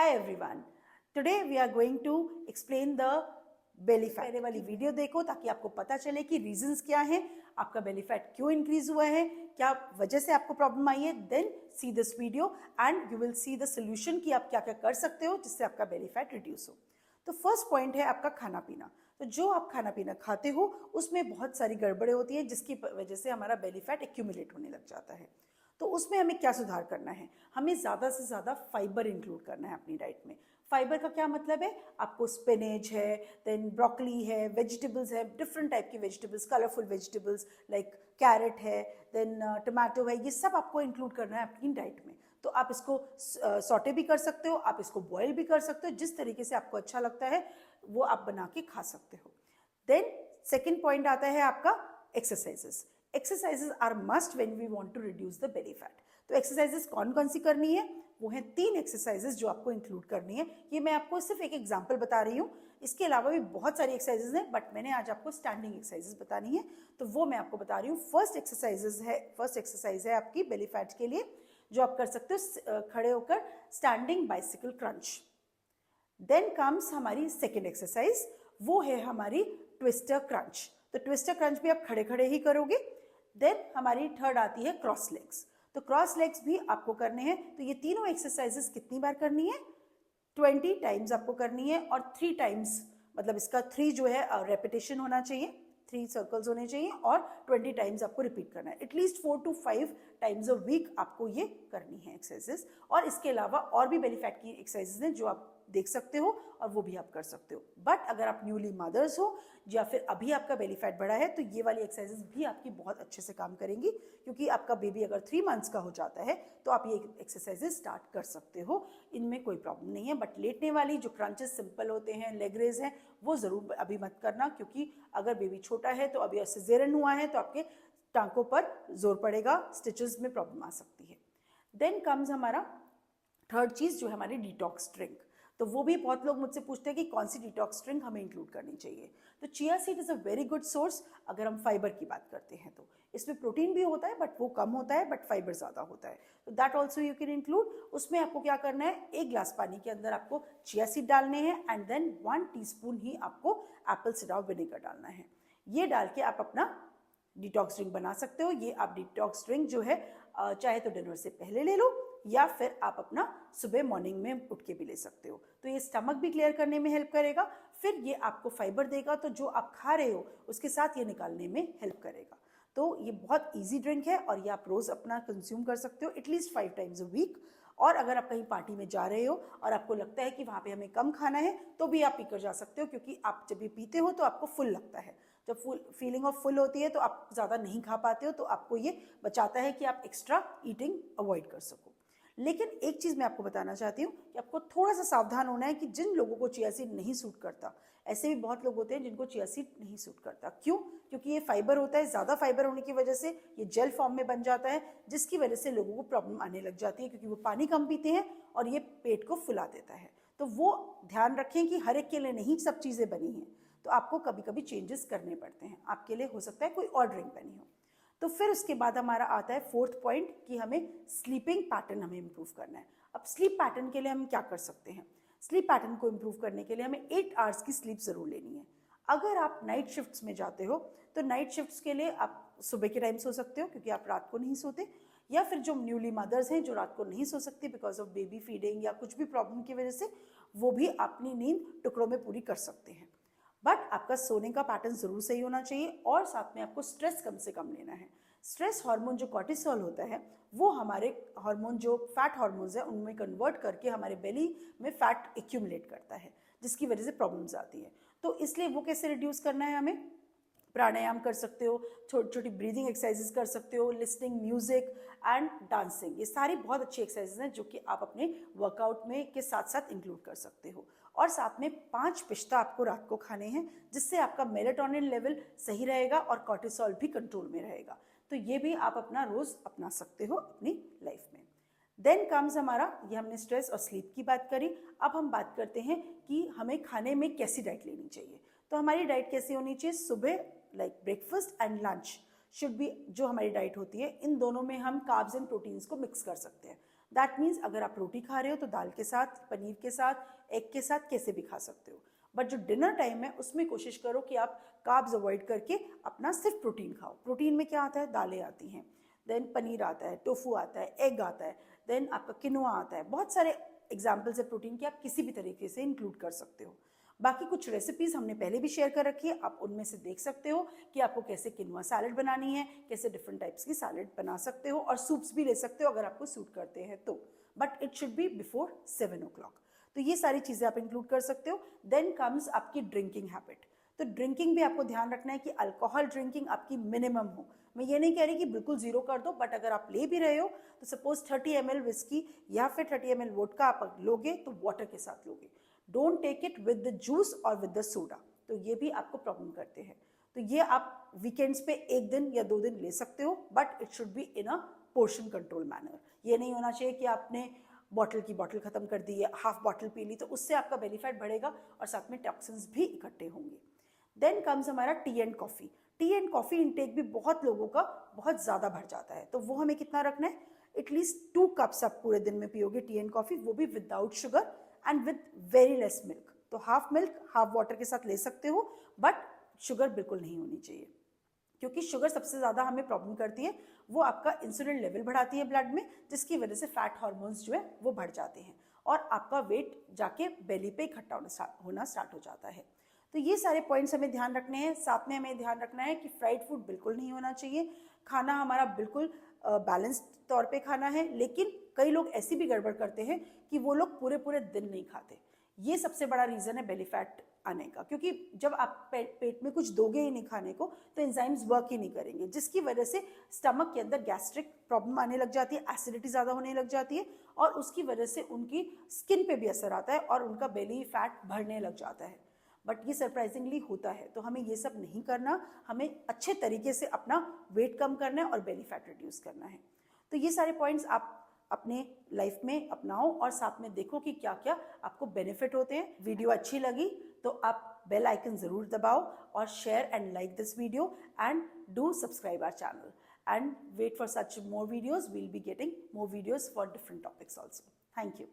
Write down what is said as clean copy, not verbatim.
Hi everyone. Today we are going to explain the belly fat. पहले वाली video देखो ताकि आपको पता चले कि रीजंस क्या हैं, आपका बेली फैट क्यों इंक्रीज हुआ है, क्या वजह से आपको प्रॉब्लम आई है. Then see this video and you will see the solution कि आप क्या क्या कर सकते हो जिससे आपका बेली फैट रिड्यूस हो. तो फर्स्ट पॉइंट है आपका खाना पीना. तो जो आप खाना पीना खाते हो उसमें बहुत सारी गड़बड़े होती है जिसकी वजह से हमारा बेली फैट एक्यूमुलेट होने लग जाता है. तो उसमें हमें क्या सुधार करना है, हमें ज़्यादा से ज़्यादा फाइबर इंक्लूड करना है अपनी डाइट में. फाइबर का क्या मतलब है, आपको स्पिनेच है, देन ब्रोकली है, वेजिटेबल्स है, डिफरेंट टाइप की vegetables, colourful vegetables like carat है, देन टमाटो है, ये सब आपको इंक्लूड करना है अपनी डाइट में. तो आप इसको सॉटे भी कर सकते हो, आप इसको बॉयल भी कर सकते हो, जिस तरीके से आपको अच्छा लगता है वो आप बना के खा सकते हो. देन सेकेंड पॉइंट आता है आपका exercises. Exercises are must when we want to reduce the belly fat. तो एक्सरसाइजेस कौन कौन सी करनी है, वो हैं 3 एक्सरसाइजेस जो आपको इंक्लूड करनी है. ये मैं आपको सिर्फ एक एग्जांपल बता रही हूँ, इसके अलावा भी बहुत सारी एक्सरसाइजेस हैं, बट मैंने आज आपको स्टैंडिंग एक्सरसाइजेस बतानी है तो वो मैं आपको बता रही हूँ. फर्स्ट एक्सरसाइज है आपकी बेली फैट के लिए जो आप कर सकते हो खड़े होकर, standing bicycle crunch. Then comes हमारी सेकेंड एक्सरसाइज, वो है हमारी ट्विस्टर क्रंच. तो ट्विस्टर क्रंच भी आप खड़े खड़े ही करोगे. देन हमारी थर्ड आती है क्रॉस लेग्स. तो क्रॉस लेग्स भी आपको करने हैं. तो ये तीनों एक्सरसाइजेस कितनी बार करनी है, 20 टाइम्स आपको करनी है. और 3 टाइम्स मतलब इसका 3 जो है रेपिटेशन होना चाहिए, 3 सर्कल्स होने चाहिए और 20 टाइम्स आपको रिपीट करना है. At least 4 to 5 times a week आपको ये करनी है एक्सरसाइजेस. और इसके अलावा और भी बेली फैट की एक्सरसाइजेस हैं जो आप देख सकते हो और वो भी आप कर सकते हो. बट अगर आप न्यूली मदर्स हो या फिर अभी आपका बेली फैट बढ़ा है तो ये वाली एक्सरसाइजेस भी आपकी बहुत अच्छे से काम करेंगी, क्योंकि आपका बेबी अगर 3 मंथ्स का हो जाता है तो आप ये एक्सरसाइजेस स्टार्ट कर सकते हो, इनमें कोई प्रॉब्लम नहीं है. बट लेटने वाली जो क्रंचेस सिंपल होते हैं, लेग रेज हैं, वो ज़रूर अभी मत करना, क्योंकि अगर बेबी छोटा है तो अभी सिजेरियन हुआ है तो आपके टांकों पर जोर पड़ेगा, स्टिचेस में प्रॉब्लम आ सकती है. देन कम्स हमारा थर्ड चीज़ जो है हमारी डिटॉक्स ड्रिंक. तो वो भी बहुत लोग मुझसे पूछते हैं कि कौन सी डिटॉक्स ड्रिंक हमें इंक्लूड करनी चाहिए. तो chia seed is a very good source. अगर हम फाइबर की बात करते हैं तो इसमें प्रोटीन भी होता है बट वो कम होता है, बट फाइबर ज़्यादा होता है. तो that also you can include. उसमें आपको क्या करना है, 1 ग्लास पानी के अंदर आपको चिया सीड डालने हैं एंड देन 1 टीस्पून ही आपको एप्पल सिडार विनेगर डालना है. ये डाल के आप अपना डिटॉक्स ड्रिंक बना सकते हो. ये आप डिटॉक्स ड्रिंक जो है चाहे तो डिनर से पहले ले लो या फिर आप अपना सुबह मॉर्निंग में उठ के भी ले सकते हो. तो ये स्टमक भी क्लियर करने में हेल्प करेगा, फिर ये आपको फाइबर देगा, तो जो आप खा रहे हो उसके साथ ये निकालने में हेल्प करेगा. तो ये बहुत इजी ड्रिंक है और ये आप रोज़ अपना कंज्यूम कर सकते हो एटलीस्ट 5 टाइम्स अ वीक. और अगर आप कहीं पार्टी में जा रहे हो और आपको लगता है कि वहाँ पे हमें कम खाना है तो भी आप पीकर जा सकते हो, क्योंकि आप जब ये पीते हो तो आपको फुल लगता है. जब फीलिंग ऑफ फुल होती है तो आप ज़्यादा नहीं खा पाते हो, तो आपको ये बचाता है कि आप एक्स्ट्रा ईटिंग अवॉइड कर सको. लेकिन एक चीज़ मैं आपको बताना चाहती हूँ कि आपको थोड़ा सा सावधान होना है कि जिन लोगों को चिया सीड नहीं सूट करता, ऐसे भी बहुत लोग होते हैं जिनको चिया सीड नहीं सूट करता. क्यों? क्योंकि ये फाइबर होता है, ज़्यादा फाइबर होने की वजह से ये जेल फॉर्म में बन जाता है, जिसकी वजह से लोगों को प्रॉब्लम आने लग जाती है, क्योंकि वो पानी कम पीते हैं और ये पेट को फुला देता है. तो वो ध्यान रखें कि हर एक के लिए नहीं सब चीज़ें बनी हैं, तो आपको कभी कभी चेंजेस करने पड़ते हैं. आपके लिए हो सकता है कोई और ड्रिंक बनी हो. तो फिर उसके बाद हमारा आता है फोर्थ पॉइंट कि हमें स्लीपिंग पैटर्न हमें इम्प्रूव करना है. अब स्लीप पैटर्न के लिए हम क्या कर सकते हैं, स्लीप पैटर्न को इम्प्रूव करने के लिए हमें 8 आवर्स की स्लीप ज़रूर लेनी है. अगर आप नाइट शिफ्ट्स में जाते हो तो नाइट शिफ्ट्स के लिए आप सुबह के टाइम सो सकते हो, क्योंकि आप रात को नहीं सोते. या फिर जो न्यूली मदर्स हैं जो रात को नहीं सो सकती बिकॉज ऑफ बेबी फीडिंग या कुछ भी प्रॉब्लम की वजह से, वो भी अपनी नींद टुकड़ों में पूरी कर सकते हैं. बट आपका सोने का पैटर्न ज़रूर सही होना चाहिए और साथ में आपको स्ट्रेस कम से कम लेना है. स्ट्रेस हार्मोन जो कॉर्टिसोल होता है वो हमारे हार्मोन जो फैट हार्मोन्स है उनमें कन्वर्ट करके हमारे बेली में फैट एक्यूमुलेट करता है, जिसकी वजह से प्रॉब्लम्स आती है. तो इसलिए वो कैसे रिड्यूस करना है, हमें प्राणायाम कर सकते हो, छोटी छोटी ब्रीदिंग एक्सरसाइजेस कर सकते हो, लिसनिंग म्यूजिक एंड डांसिंग. ये सारी बहुत अच्छी एक्सरसाइजेस हैं जो कि आप अपने वर्कआउट में के साथ साथ इंक्लूड कर सकते हो. और साथ में 5 पिस्ता आपको रात को खाने हैं, जिससे आपका मेलेटोनिन लेवल सही रहेगा और कॉर्टिसोल भी कंट्रोल में रहेगा. तो ये भी आप अपना रोज़ अपना सकते हो अपनी लाइफ में. देन कम्स हमारा, ये हमने स्ट्रेस और स्लीप की बात करी. अब हम बात करते हैं कि हमें खाने में कैसी डाइट लेनी चाहिए. तो हमारी डाइट कैसी होनी चाहिए, सुबह like breakfast and lunch should be जो हमारी डाइट होती है, इन दोनों में हम कार्ब्स एंड प्रोटीन्स को मिक्स कर सकते हैं. दैट मीन्स अगर आप रोटी खा रहे हो तो दाल के साथ, पनीर के साथ, एग के साथ कैसे भी खा सकते हो। बट जो डिनर टाइम है उसमें कोशिश करो कि आप कार्ब्स अवॉइड करके अपना सिर्फ प्रोटीन खाओ। प्रोटीन में क्या आता है, दालें आती हैं, देन पनीर आता है, टोफू आता है, एग आता है, देन आपका किनोआ आता है। बहुत सारे एग्जाम्पल्स है प्रोटीन के, आप किसी भी तरीके से इंक्लूड कर सकते हो। बाकी कुछ रेसिपीज हमने पहले भी शेयर कर रखी है, आप उनमें से देख सकते हो कि आपको कैसे किनोआ सैलेड बनानी है, कैसे डिफरेंट टाइप्स की सैलेड बना सकते हो, और सूप्स भी ले सकते हो अगर आपको सूट करते हैं तो, but it should be before 7 o'clock। तो ये सारी चीजें आप इंक्लूड कर सकते हो। देन कम्स आपकी ड्रिंकिंग हैबिट। तो ड्रिंकिंग भी आपको ध्यान रखना है कि अल्कोहल ड्रिंकिंग आपकी मिनिमम हो। मैं ये नहीं कह रही कि बिल्कुल जीरो कर दो, बट अगर आप ले भी रहे हो तो सपोज 30 ml विस्की या फिर 30 ml वोडका आप लोगे तो वाटर के साथ लोगे। Don't take it with the juice और विद द सोडा, तो ये भी आपको प्रॉब्लम करते हैं। तो ये आप वीकेंड्स पे 1 दिन या 2 दिन ले सकते हो, but it should be in a portion control manner. ये नहीं होना चाहिए कि आपने बॉटल की बॉटल खत्म कर दी है, हाफ बॉटल पी ली, तो उससे आपका बेली फैट बढ़ेगा और साथ में टॉक्सिन्स भी इकट्ठे होंगे। देन कम्स हमारा T and coffee. T and coffee intake भी बहुत लोगों का बहुत ज्यादा बढ़ जाता है, तो वो हमें कितना रखना है, एटलीस्ट 2 कप्स आप पूरे दिन में पियोगे टी एंड कॉफी, वो भी without sugar and with very less milk. तो हाफ मिल्क हाफ वाटर के साथ ले सकते हो, बट शुगर बिल्कुल नहीं होनी चाहिए, क्योंकि शुगर सबसे ज्यादा हमें प्रॉब्लम करती है। वो आपका इंसुलिन लेवल बढ़ाती है ब्लड में, जिसकी वजह से फैट हार्मोन्स जो है वो बढ़ जाते हैं और आपका वेट जाके बेली पे इकट्ठा होना स्टार्ट हो जाता है। तो ये सारे पॉइंट्स हमें ध्यान रखने हैं। साथ में हमें ध्यान रखना है कि फ्राइड फूड बिल्कुल नहीं होना चाहिए। खाना हमारा बिल्कुल बैलेंस्ड तौर पे खाना है, लेकिन कई लोग ऐसी भी गड़बड़ करते हैं कि वो लोग पूरे पूरे दिन नहीं खाते। ये सबसे बड़ा रीजन है बेली फैट आने का, क्योंकि जब आप पेट में कुछ दोगे ही नहीं खाने को तो एंजाइम्स वर्क ही नहीं करेंगे, जिसकी वजह से स्टमक के अंदर गैस्ट्रिक प्रॉब्लम आने लग जाती है, एसिडिटी ज़्यादा होने लग जाती है, और उसकी वजह से उनकी स्किन पे भी असर आता है और उनका बेली फैट बढ़ने लग जाता है। बट ये सरप्राइजिंगली होता है, तो हमें ये सब नहीं करना। हमें अच्छे तरीके से अपना वेट कम करना है और बेली फैट रिड्यूस करना है। तो ये सारे पॉइंट्स आप अपने लाइफ में अपनाओ और साथ में देखो कि क्या क्या आपको बेनिफिट होते हैं। वीडियो अच्छी लगी तो आप बेल आइकन जरूर दबाओ और share and like this video and do subscribe our channel and wait for such more videos. We'll be getting more videos for different topics also. Thank you.